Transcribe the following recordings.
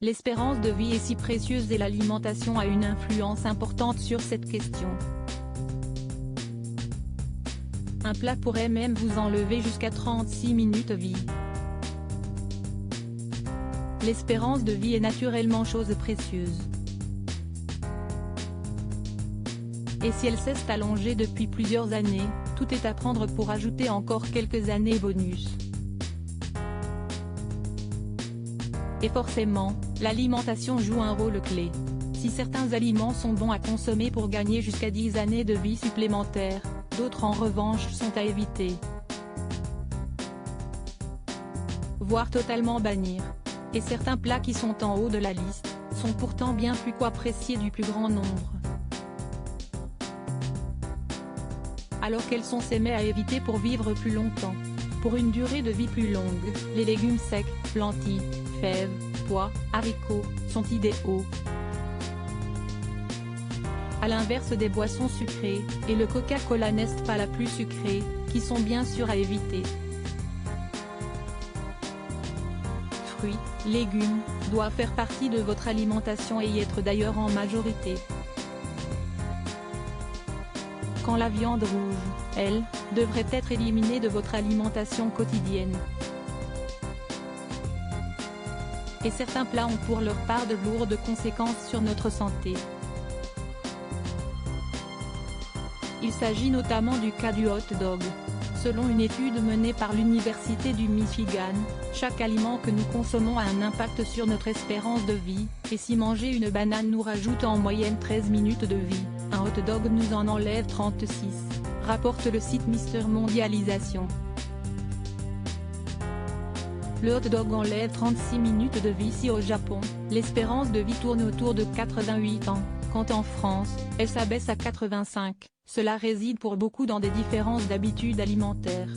L'espérance de vie est si précieuse et l'alimentation a une influence importante sur cette question. Un plat pourrait même vous enlever jusqu'à 36 minutes de vie. L'espérance de vie est naturellement chose précieuse. Et si elle s'est allongée depuis plusieurs années, tout est à prendre pour ajouter encore quelques années bonus. Et forcément, l'alimentation joue un rôle clé. Si certains aliments sont bons à consommer pour gagner jusqu'à 10 années de vie supplémentaires, d'autres en revanche sont à éviter, voire totalement bannir. Et certains plats qui sont en haut de la liste, sont pourtant bien plus qu'appréciés du plus grand nombre. Alors quels sont ces mets à éviter pour vivre plus longtemps? Pour une durée de vie plus longue, les légumes secs, lentilles, fèves, pois, haricots, sont idéaux. À l'inverse des boissons sucrées, et le Coca-Cola n'est pas la plus sucrée, qui sont bien sûr à éviter. Fruits, légumes, doivent faire partie de votre alimentation et y être d'ailleurs en majorité. Quand la viande rouge, elle, devrait être éliminée de votre alimentation quotidienne. Et certains plats ont pour leur part de lourdes conséquences sur notre santé. Il s'agit notamment du cas du hot dog. Selon une étude menée par l'Université du Michigan, chaque aliment que nous consommons a un impact sur notre espérance de vie, et si manger une banane nous rajoute en moyenne 13 minutes de vie, un hot dog nous en enlève 36, rapporte le site Mister Mondialisation. Le hot dog enlève 36 minutes de vie ici au Japon, l'espérance de vie tourne autour de 88 ans, quand en France, elle s'abaisse à 85, cela réside pour beaucoup dans des différences d'habitudes alimentaires.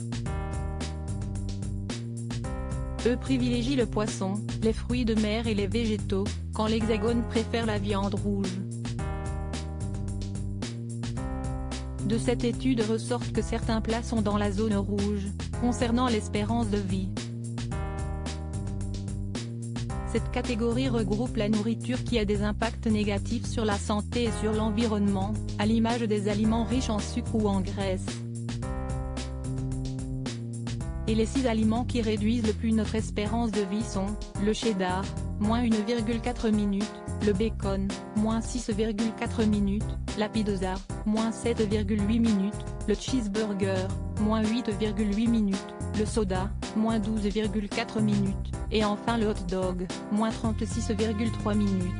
Eux privilégient le poisson, les fruits de mer et les végétaux, quand l'Hexagone préfère la viande rouge. De cette étude ressort que certains plats sont dans la zone rouge, concernant l'espérance de vie. Cette catégorie regroupe la nourriture qui a des impacts négatifs sur la santé et sur l'environnement, à l'image des aliments riches en sucre ou en graisse. Et les 6 aliments qui réduisent le plus notre espérance de vie sont, le cheddar, moins 1,4 minutes, le bacon, moins 6,4 minutes, la pizza, moins 7,8 minutes, le cheeseburger, moins 8,8 minutes, le soda, moins 12,4 minutes, et enfin le hot dog, moins 36,3 minutes.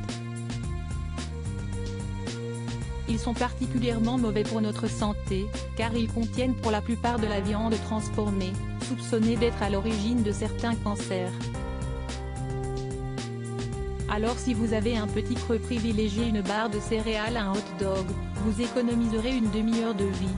Ils sont particulièrement mauvais pour notre santé, car ils contiennent pour la plupart de la viande transformée, soupçonnée d'être à l'origine de certains cancers. Alors si vous avez un petit creux, privilégiez une barre de céréales à un hot dog, vous économiserez une demi-heure de vie.